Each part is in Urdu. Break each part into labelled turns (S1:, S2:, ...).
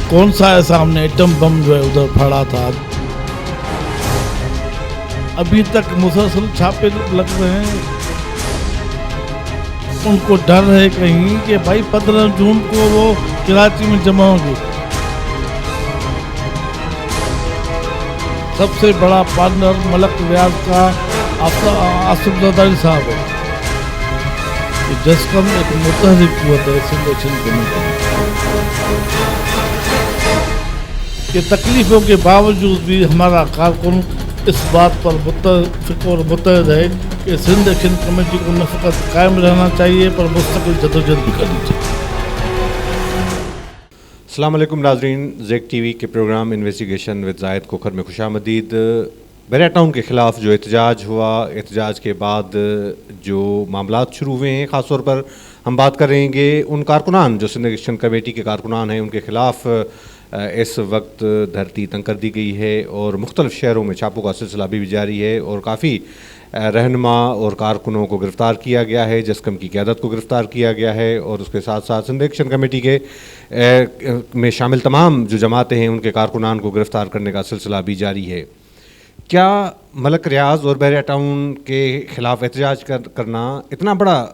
S1: کون سا ایسا ہم نے ایٹم بم جو ہے ادھر پھاڑا تھا. ابھی تک مسلسل چھاپے لگ رہے ہیں. ان کو ڈر ہے کہیں کہ بھائی 15 جون کو وہ کراچی میں جمع ہوں گے. سب سے بڑا پارٹنر ملک ریاض کا آصف زرداری صاحب ہے. جسکم ایک متحرک قوت ہے سندھ ایکشن کمیٹی کے تکلیفوں کے باوجود بھی ہمارا کارکن اس بات پر متفق اور متحد ہے کہ سندھ ایکشن کمیٹی کو نہ فقط قائم رہنا چاہیے پر مستقل جدوجہد بھی کرنی چاہیے.
S2: السلام علیکم ناظرین، زیک ٹی وی کے پروگرام انویسٹیگیشن ود زاہد کوکھر میں خوش آمدید. بیریا ٹاؤن کے خلاف جو احتجاج ہوا، احتجاج کے بعد جو معاملات شروع ہوئے ہیں، خاص طور پر ہم بات کریں گے ان کارکنان جو سندھ ایکشن کمیٹی کے کارکنان ہیں، ان کے خلاف اس وقت دھرتی تنگ کر دی گئی ہے اور مختلف شہروں میں چھاپوں کا سلسلہ ابھی بھی جاری ہے اور کافی رہنما اور کارکنوں کو گرفتار کیا گیا ہے، جسکم کی قیادت کو گرفتار کیا گیا ہے اور اس کے ساتھ ساتھ سندھ ایکشن کمیٹی کے میں شامل تمام جو جماعتیں ہیں ان کے کارکنان کو گرفتار کرنے کا سلسلہ بھی جاری ہے. کیا ملک ریاض اور بیریا ٹاؤن کے خلاف احتجاج کرنا اتنا بڑا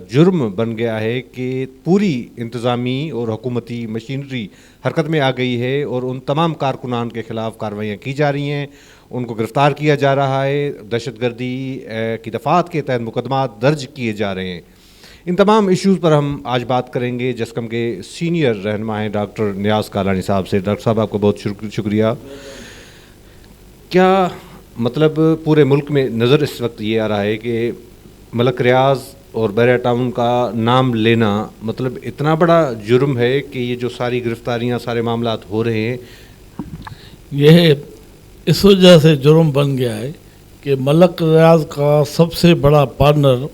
S2: جرم بن گیا ہے کہ پوری انتظامی اور حکومتی مشینری حرکت میں آ گئی ہے اور ان تمام کارکنان کے خلاف کارروائیاں کی جا رہی ہیں، ان کو گرفتار کیا جا رہا ہے، دہشت گردی کی دفعات کے تحت مقدمات درج کیے جا رہے ہیں؟ ان تمام ایشوز پر ہم آج بات کریں گے. جسکم کے سینئر رہنما ہیں ڈاکٹر نیاز کالانی صاحب سے. ڈاکٹر صاحب آپ کو بہت شکریہ. کیا مطلب پورے ملک میں نظر اس وقت یہ آ رہا ہے کہ ملک ریاض اور بیریا ٹاؤن کا نام لینا مطلب اتنا بڑا جرم ہے کہ یہ جو ساری گرفتاریاں، سارے معاملات ہو رہے ہیں،
S1: یہ اس وجہ سے جرم بن گیا ہے کہ ملک ریاض کا سب سے بڑا پارٹنر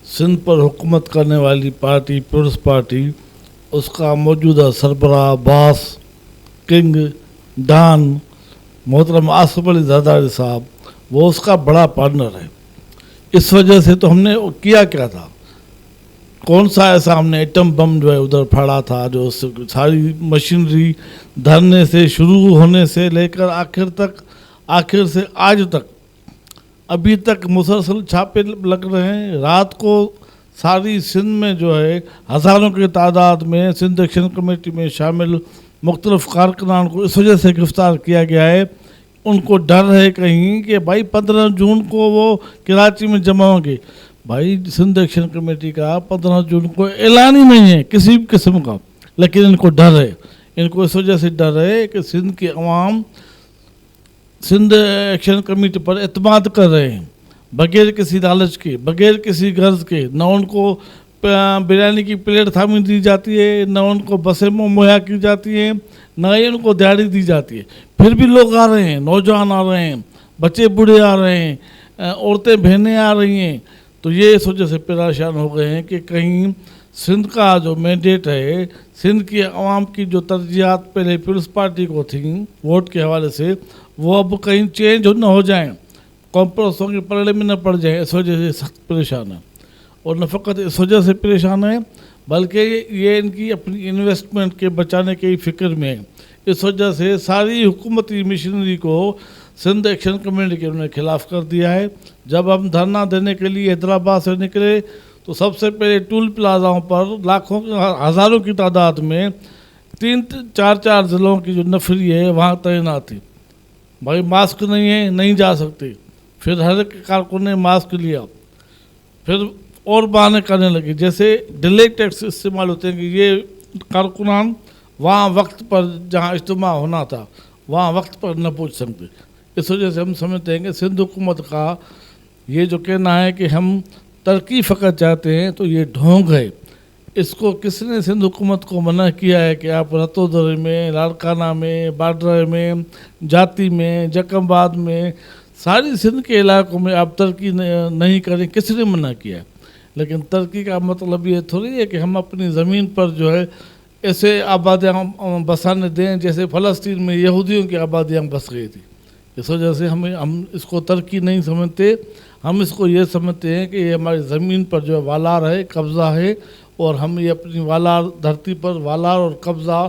S1: سندھ پر حکومت کرنے والی پارٹی پیپلز پارٹی، اس کا موجودہ سربراہ باس کنگ ڈان محترم آصف علی زرداری صاحب، وہ اس کا بڑا پارٹنر ہے. اس وجہ سے تو ہم نے کیا تھا، کون سا ایسا ہم نے ایٹم بم جو ہے ادھر پھاڑا تھا جو ساری مشینری دھرنے سے شروع ہونے سے لے کر آخر سے آج تک ابھی تک مسلسل چھاپے لگ رہے ہیں. رات کو ساری سندھ میں جو ہے ہزاروں کی تعداد میں سندھ ایکشن کمیٹی میں شامل مختلف کارکنان کو اس وجہ سے گرفتار کیا گیا ہے. ان کو ڈر ہے کہیں کہ بھائی 15 جون کو وہ کراچی میں جمع ہوں گے. بھائی سندھ ایکشن کمیٹی کا 15 جون کو اعلان ہی نہیں ہے کسی بھی قسم کا، لیکن ان کو ڈر ہے. ان کو اس وجہ سے ڈر ہے کہ سندھ کے عوام سندھ ایکشن کمیٹی پر اعتماد کر رہے ہیں بغیر کسی لالچ کے، بغیر کسی غرض کے. نہ ان کو بریانی کی پلیٹ تھامی دی جاتی ہے، نہ ان کو بسیں مہیا کی جاتی ہیں، نہ ہی ان کو دیہڑی دی جاتی ہے. پھر بھی لوگ آ رہے ہیں، نوجوان آ رہے ہیں، بچے بوڑھے آ رہے ہیں، عورتیں بہنیں آ رہی ہیں. تو یہ اس وجہ سے پریشان ہو گئے ہیں کہ کہیں سندھ کا جو مینڈیٹ ہے، سندھ کی عوام کی جو ترجیحات پہلے پیپلز پارٹی کو تھیں ووٹ کے حوالے سے، وہ اب کہیں چینج نہ ہو جائیں، کمپروسوں کے پلڑے میں نہ پڑ جائیں. اس وجہ سے سخت پریشان ہے. اور نہ فقط اس وجہ سے پریشان ہے بلکہ یہ ان کی اپنی انویسٹمنٹ کے بچانے کی فکر میں ہے. اس وجہ سے ساری حکومتی مشینری کو سندھ ایکشن کمیٹی کے انہوں نے خلاف کر دیا ہے. جب ہم دھرنا دینے کے لیے حیدرآباد سے نکلے تو سب سے پہلے ٹول پلازاؤں پر لاکھوں ہزاروں کی تعداد میں 3-4 ضلعوں کی جو نفری ہے وہاں تعینات تھی. بھائی ماسک نہیں ہے، نہیں جا سکتے. پھر ہر ایک کارکن نے ماسک لیا. پھر اور بہانے کرنے لگے، جیسے ڈیلے ٹیکس استعمال ہوتے ہیں کہ یہ کارکنان وہاں وقت پر جہاں اجتماع ہونا تھا وہاں وقت پر نہ پہنچ سکتے. اس وجہ سے ہم سمجھتے ہیں کہ سندھ حکومت کا یہ جو کہنا ہے کہ ہم ترقی فقط چاہتے ہیں تو یہ ڈھونگ ہے. اس کو کس نے سندھ حکومت کو منع کیا ہے کہ آپ رتودر میں، لاڑکانہ میں، باڈر میں، جاتی میں، جکم آباد میں، ساری سندھ کے علاقوں میں آپ ترقی نہیں کریں؟ کس نے منع کیا ہے؟ لیکن ترقی کا مطلب یہ تھوڑی ہے کہ ہم اپنی زمین پر جو ہے ایسے آبادیاں بسانے دیں جیسے فلسطین میں یہودیوں کی آبادیاں بس گئی تھی. اس وجہ سے ہم اس کو ترقی نہیں سمجھتے. ہم اس کو یہ سمجھتے ہیں کہ یہ ہماری زمین پر جو ہے والار ہے، قبضہ ہے، اور ہم یہ اپنی والار دھرتی پر والار اور قبضہ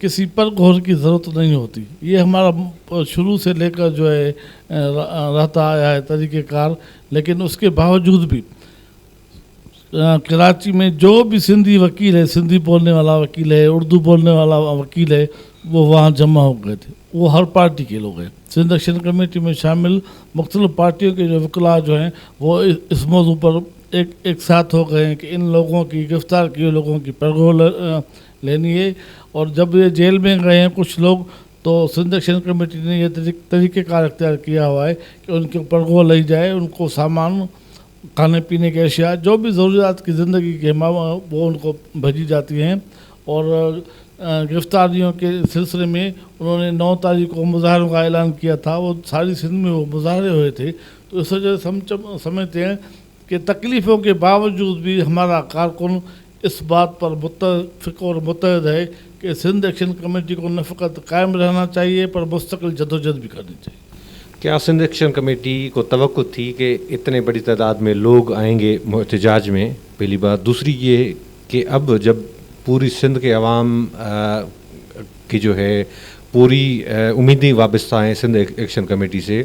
S1: کسی پر غور کی ضرورت نہیں ہوتی. یہ ہمارا شروع سے لے کر جو ہے رہتا آیا ہے طریقہ کار. لیکن اس کے باوجود بھی کراچی میں جو بھی سندھی وکیل ہے, سندھی بولنے والا وکیل ہے, اردو بولنے والا وکیل ہے, وہ وہاں جمع ہو گئے تھے. وہ ہر پارٹی کے لوگ ہیں. سندھ ایکشن کمیٹی میں شامل مختلف پارٹیوں کے جو وکلاء جو ہیں وہ اس موضوع پر ایک ساتھ ہو گئے ہیں کہ ان لوگوں کی گرفتار کیے لوگوں کی پرگو لینی ہے. اور جب یہ جیل میں گئے ہیں کچھ لوگ, تو سندھ ایکشن کمیٹی نے یہ طریقہ کار اختیار کیا ہوا ہے کہ ان کے پرگو لی جائے, ان کو سامان, کھانے پینے کے اشیاء, جو بھی ضروریات کی زندگی کے وہ ان کو بھیجی جاتی ہیں. اور گرفتاریوں کے سلسلے میں انہوں نے 9 تاریخ کو مظاہروں کا اعلان کیا تھا. وہ ساری سندھ میں وہ مظاہرے ہوئے تھے. تو اس وجہ سے ہم سمجھتے ہیں کہ تکلیفوں کے باوجود بھی ہمارا کارکن اس بات پر متفق اور متحد ہے کہ سندھ ایکشن کمیٹی کو نہ فقط قائم رہنا چاہیے پر مستقل جدوجہد بھی کرنی چاہیے.
S2: کیا سندھ ایکشن کمیٹی کو توقع تھی کہ اتنے بڑی تعداد میں لوگ آئیں گے احتجاج میں؟ پہلی بات. دوسری یہ کہ اب جب پوری سندھ کے عوام کی جو ہے پوری امیدیں وابستہ ہیں سندھ ایکشن کمیٹی سے,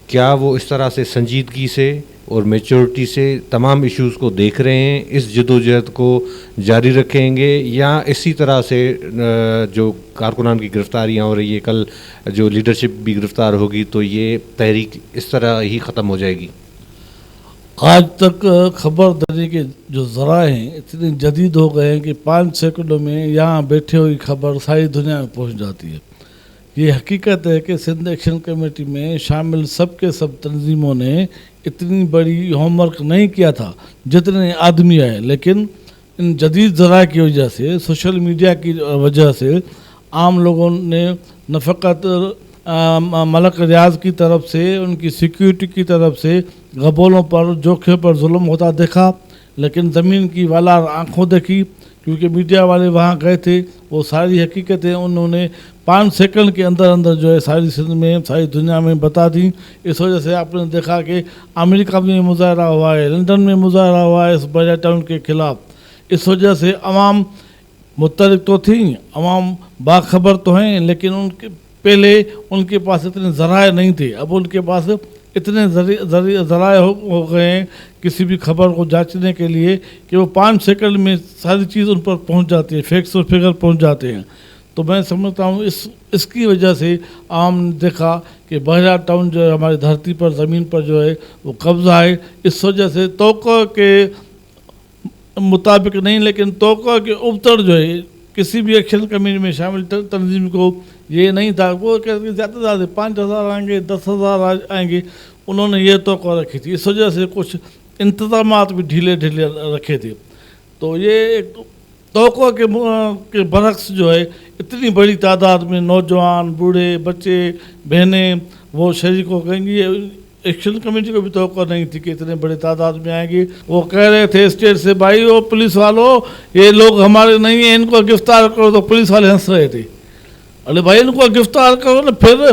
S2: کیا وہ اس طرح سے سنجیدگی سے اور میچورٹی سے تمام ایشوز کو دیکھ رہے ہیں, اس جدوجہد کو جاری رکھیں گے, یا اسی طرح سے جو کارکنان کی گرفتاریاں ہو رہی ہے, کل جو لیڈرشپ بھی گرفتار ہوگی, تو یہ تحریک اس طرح ہی ختم ہو جائے گی؟
S1: آج تک خبر دینے کے جو ذرائع ہیں اتنے جدید ہو گئے ہیں کہ 5 سیکنڈوں میں یہاں بیٹھے ہوئی خبر ساری دنیا میں پہنچ جاتی ہے. یہ حقیقت ہے کہ سندھ ایکشن کمیٹی میں شامل سب کے سب تنظیموں نے اتنی بڑی ہوم ورک نہیں کیا تھا جتنے آدمی آئے. لیکن ان جدید ذرائع کی وجہ سے, سوشل میڈیا کی وجہ سے, عام لوگوں نے نہ فقط ملک ریاض کی طرف سے, ان کی سیکیورٹی کی طرف سے غبولوں پر, جوکھے پر ظلم ہوتا دیکھا, لیکن زمین کی والار آنکھوں دیکھی, کیونکہ میڈیا والے وہاں گئے تھے. وہ ساری حقیقتیں انہوں نے 5 سیکنڈ کے اندر جو ہے ساری سندھ میں, ساری دنیا میں بتا دیں. اس وجہ سے آپ نے دیکھا کہ امریکہ میں مظاہرہ ہوا ہے, لندن میں مظاہرہ ہوا ہے اس بحیرہ ٹاؤن کے خلاف. اس وجہ سے عوام متحرک تو تھیں, عوام باخبر تو ہیں, لیکن ان کے پہلے ان کے پاس اتنے ذرائع نہیں تھے. اب ان کے پاس اتنے ذرائع ہو گئے ہیں کسی بھی خبر کو جانچنے کے لیے کہ وہ 5 سیکنڈ میں ساری چیز ان پر پہنچ جاتی ہے, فیکٹس اور فگر پہنچ جاتے ہیں. تو میں سمجھتا ہوں اس کی وجہ سے عام نے دیکھا کہ بحیرہ ٹاؤن جو ہے ہماری دھرتی پر, زمین پر جو ہے وہ قبضہ ہے. اس وجہ سے توقع کے مطابق نہیں, لیکن توقع کے ابتر جو ہے کسی بھی ایکشن کمیٹی میں شامل تنظیم کو یہ نہیں تھا. وہ زیادہ سے زیادہ 5000 آئیں گے, 10,000 آئیں گے, انہوں نے یہ توقع رکھی تھی. اس وجہ سے کچھ انتظامات بھی ڈھیلے رکھے تھے. تو یہ ایک توقع کے برعکس جو ہے اتنی بڑی تعداد میں نوجوان, بوڑھے, بچے, بہنیں وہ شریک ہو گئیں گے. ایکشن کمیٹی کو بھی توقع نہیں تھی کہ اتنے بڑے تعداد میں آئیں گے. وہ کہہ رہے تھے اسٹیٹ سے, بھائی وہ پولیس والوں یہ لوگ ہمارے نہیں ہیں, ان کو گرفتار کرو. تو پولیس والے ہنس رہے تھے, ارے بھائی ان کو گرفتار کرو نا. پھر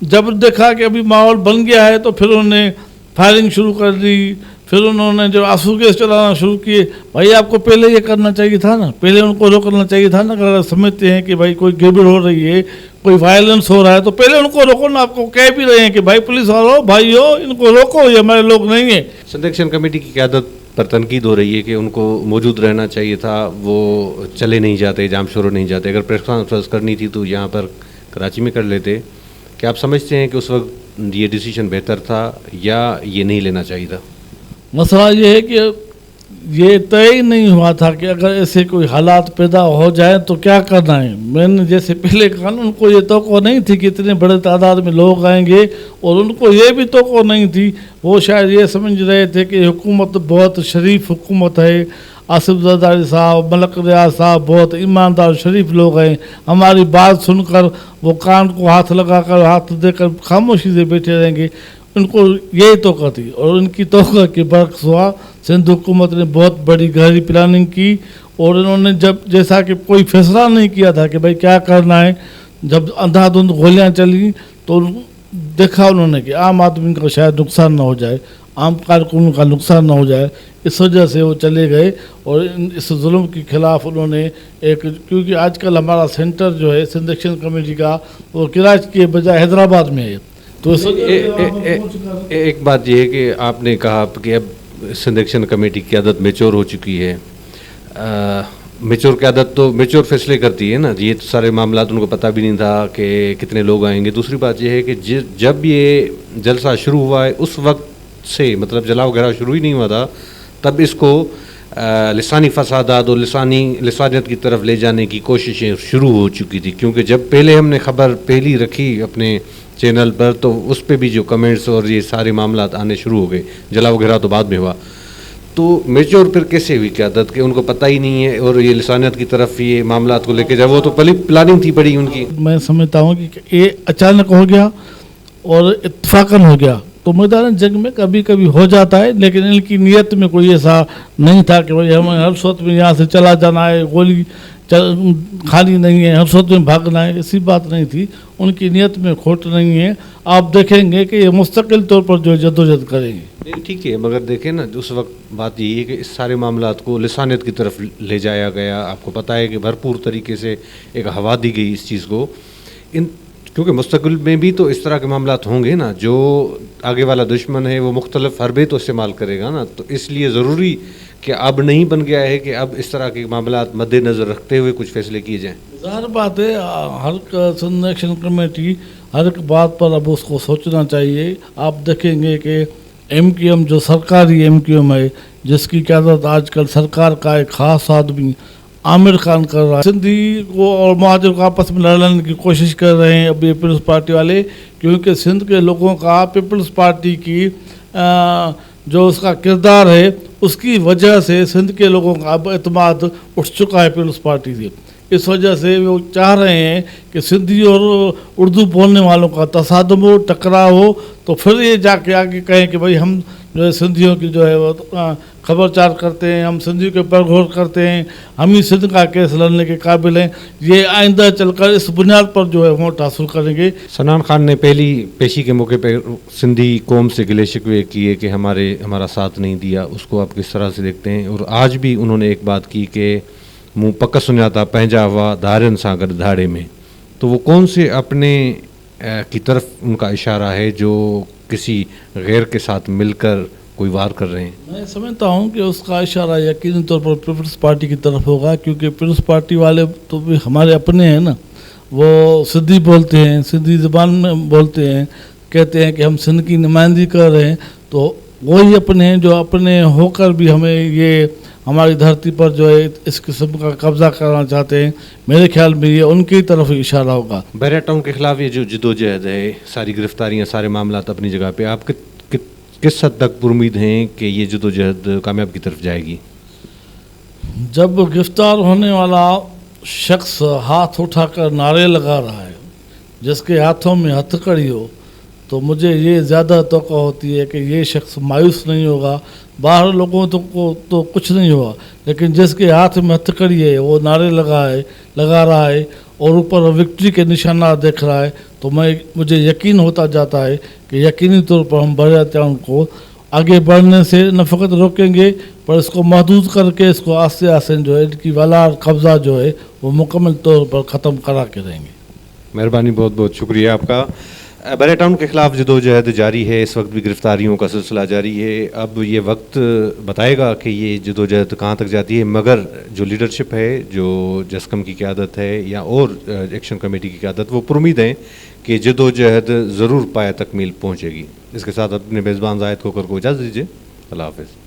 S1: جب دیکھا کہ ابھی ماحول بن گیا ہے تو پھر انہوں نے فائرنگ شروع کر دی. پھر انہوں نے جو آنسو گیس چلانا شروع کیے. بھائی آپ کو پہلے یہ کرنا چاہیے تھا نا, پہلے ان کو روکنا چاہیے تھا نا. اگر سمجھتے ہیں کہ بھائی کوئی گڑبڑ ہو رہی ہے, کوئی وائلنس ہو رہا ہے, تو پہلے ان کو روکو نا. آپ کو کہہ بھی رہے ہیں کہ بھائی پولیس والوں, بھائی ہو, ان کو روکو, یہ ہمارے لوگ نہیں ہیں.
S2: سندھ ایکشن کمیٹی کی قیادت پر تنقید ہو رہی ہے کہ ان کو موجود رہنا چاہیے تھا, وہ چلے نہیں جاتے, جام شروع نہیں جاتے. اگر پریس کانفرنس کرنی تھی تو یہاں پر کراچی میں کر لیتے. کیا آپ سمجھتے ہیں کہ اس وقت یہ ڈیسیشن بہتر تھا یا یہ نہیں لینا چاہیے تھا؟
S1: مسئلہ یہ ہے کہ یہ طے ہی نہیں ہوا تھا کہ اگر ایسے کوئی حالات پیدا ہو جائیں تو کیا کرنا ہے. میں نے جیسے پہلے کہا, ان کو یہ توقع نہیں تھی کہ اتنے بڑے تعداد میں لوگ آئیں گے, اور ان کو یہ بھی توقع نہیں تھی. وہ شاید یہ سمجھ رہے تھے کہ حکومت بہت شریف حکومت ہے, آصف زرداری صاحب, ملک ریاض صاحب بہت ایماندار شریف لوگ ہیں, ہماری بات سن کر وہ کان کو ہاتھ لگا کر, ہاتھ دے کر خاموشی سے بیٹھے رہیں گے. ان کو یہی توقع تھی, اور ان کی توقع کے برعکس ہوا. سندھ حکومت نے بہت بڑی گہری پلاننگ کی, اور انہوں نے جب جیسا کہ کوئی فیصلہ نہیں کیا تھا کہ بھائی کیا کرنا ہے, جب اندھا دھند گولیاں چلیں تو دیکھا انہوں نے کہ عام آدمی کا شاید نقصان نہ ہو جائے. عام کارکنوں کا نقصان نہ ہو جائے، اس وجہ سے وہ چلے گئے اور اس ظلم کے خلاف انہوں نے ایک، کیونکہ آج کل ہمارا سینٹر جو ہے سندھ ایکشن کمیٹی کا وہ کراچی کے بجائے حیدرآباد میں ہے، تو اس
S2: ایک بات یہ ہے کہ آپ نے کہا کہ اب سندھ ایکشن کمیٹی کی قیادت میچور ہو چکی ہے، میچور قیادت تو میچور فیصلے کرتی ہے نا، یہ تو سارے معاملات ان کو پتہ بھی نہیں تھا کہ کتنے لوگ آئیں گے۔ دوسری بات یہ ہے کہ جب یہ جلسہ شروع ہوا ہے اس وقت سے، مطلب جلا وغیرہ شروع ہی نہیں ہوا تھا، تب اس کو لسانی فسادات اور لسانیت کی طرف لے جانے کی کوششیں شروع ہو چکی تھی، کیونکہ جب پہلے ہم نے خبر پہلی رکھی اپنے چینل پر تو اس پہ بھی جو کمنٹس اور یہ سارے معاملات آنے شروع ہو گئے، جلا وغیرہ تو بعد میں ہوا۔ تو میچور پھر کیسے ہوئی قیادت کہ ان کو پتہ ہی نہیں ہے اور یہ لسانیت کی طرف یہ معاملات کو لے کے جب وہ تو پلاننگ تھی بڑی ان کی۔
S1: میں سمجھتا ہوں کہ یہ اچانک ہو گیا اور اتفاقاً ہو گیا، تو میدان جنگ میں کبھی کبھی ہو جاتا ہے، لیکن ان کی نیت میں کوئی ایسا نہیں تھا کہ بھائی ہمیں ہر صورت میں یہاں سے چلا جانا ہے، گولی خالی نہیں ہے، ہر صورت میں بھاگنا ہے، ایسی بات نہیں تھی، ان کی نیت میں کھوٹ نہیں ہے۔ آپ دیکھیں گے کہ یہ مستقل طور پر جو جدوجہد کریں گے۔
S2: نہیں ٹھیک ہے، مگر دیکھیں نا اس وقت بات یہ ہے کہ اس سارے معاملات کو لسانیت کی طرف لے جایا گیا۔ آپ کو پتہ ہے کہ بھرپور طریقے سے ایک ہوا دی گئی اس چیز کو، کیونکہ مستقبل میں بھی تو اس طرح کے معاملات ہوں گے نا، جو آگے والا دشمن ہے وہ مختلف حربے تو استعمال کرے گا نا، تو اس لیے ضروری کہ اب نہیں بن گیا ہے کہ اب اس طرح کے معاملات مد نظر رکھتے ہوئے کچھ فیصلے کیے جائیں۔
S1: ظاہر بات ہے ہر سندھ ایکشن کمیٹی ہر ایک بات پر اب اس کو سوچنا چاہیے۔ آپ دیکھیں گے کہ ایم کیو ایم جو سرکاری ایم کیو ایم ہے، جس کی قیادت آج کل سرکار کا ایک خاص آدمی عامر خان کر رہا ہے، سندھی کو اور مہاجر کو آپس میں لڑنے کی کوشش کر رہے ہیں اب یہ پیپلز پارٹی والے، کیونکہ سندھ کے لوگوں کا پیپلز پارٹی کی جو اس کا کردار ہے اس کی وجہ سے سندھ کے لوگوں کا اب اعتماد اٹھ چکا ہے پیپلز پارٹی سے۔ اس وجہ سے وہ چاہ رہے ہیں کہ سندھی اور اردو بولنے والوں کا تصادم ہو، ٹکراؤ ہو، تو پھر یہ جا کے آگے کہیں کہ بھائی ہم جو ہے سندھیوں کی جو ہے وہ خبر چار کرتے ہیں، ہم سندھیوں کے اوپر غور کرتے ہیں، ہم ہی سندھ کا کیس لڑنے کے قابل ہیں۔ یہ آئندہ چل کر اس بنیاد پر جو ہے ووٹ حاصل کریں گے۔
S2: سنان خان نے پہلی پیشی کے موقع پہ سندھی قوم سے گلے شکوے کیے کہ ہمارا ساتھ نہیں دیا، اس کو آپ کس طرح سے دیکھتے ہیں؟ اور آج بھی انہوں نے ایک بات کی کہ منہ پک سنجاتا پہنجا ہوا دھارن سا گھر دھاڑے میں، تو وہ کون سے اپنے کی طرف ان کا اشارہ ہے جو کسی غیر کے ساتھ مل کر کوئی وار کر رہے ہیں؟
S1: میں سمجھتا ہوں کہ اس کا اشارہ یقینی طور پر پیپلز پارٹی کی طرف ہوگا، کیونکہ پیپلز پارٹی والے تو بھی ہمارے اپنے ہیں نا، وہ سندھی بولتے ہیں، سندھی زبان میں بولتے ہیں، کہتے ہیں کہ ہم سندھ کی نمائندگی کر رہے ہیں، تو وہی اپنے ہیں جو اپنے ہو کر بھی ہمیں یہ ہماری دھرتی پر جو ہے اس قسم کا قبضہ کرنا چاہتے ہیں۔ میرے خیال میں یہ ان کی طرف اشارہ ہوگا۔
S2: بیرا ٹاؤن کے خلاف یہ جو جدوجہد ہے، ساری گرفتاریاں، سارے معاملات اپنی جگہ پہ، آپ کس حد تک پر امید ہیں کہ یہ جدوجہد کامیاب کی طرف جائے گی؟
S1: جب گرفتار ہونے والا شخص ہاتھ اٹھا کر نعرے لگا رہا ہے، جس کے ہاتھوں میں ہتھ کڑی ہو، تو مجھے یہ زیادہ توقع ہوتی ہے کہ یہ شخص مایوس نہیں ہوگا۔ باہر لوگوں کو تو کچھ نہیں ہوا، لیکن جس کے ہاتھ میں ہتھ کڑی ہے وہ نعرے لگا رہا ہے اور اوپر وکٹری کے نشانات دیکھ رہا ہے، تو مجھے یقین ہوتا جاتا ہے کہ یقینی طور پر ہم بیرا ٹاؤن کو آگے بڑھنے سے نہ فقط روکیں گے، پر اس کو محدود کر کے اس کو آہستہ آہستہ جو ہے ان کی والا قبضہ جو ہے وہ مکمل طور پر ختم کرا کے رہیں گے۔
S2: مہربانی، بہت بہت شکریہ آپ کا۔ بیرا ٹاؤن کے خلاف جدوجہد جاری ہے، اس وقت بھی گرفتاریوں کا سلسلہ جاری ہے۔ اب یہ وقت بتائے گا کہ یہ جدوجہد کہاں تک جاتی ہے، مگر جو لیڈرشپ ہے، جو جسکم کی قیادت ہے یا اور ایکشن کمیٹی کی قیادت، وہ پر امید ہیں کہ جدوجہد ضرور پایہ تکمیل پہنچے گی۔ اس کے ساتھ اپنے میزبان زاہد کھوکھر کو اجازت دیجیے۔ اللہ حافظ۔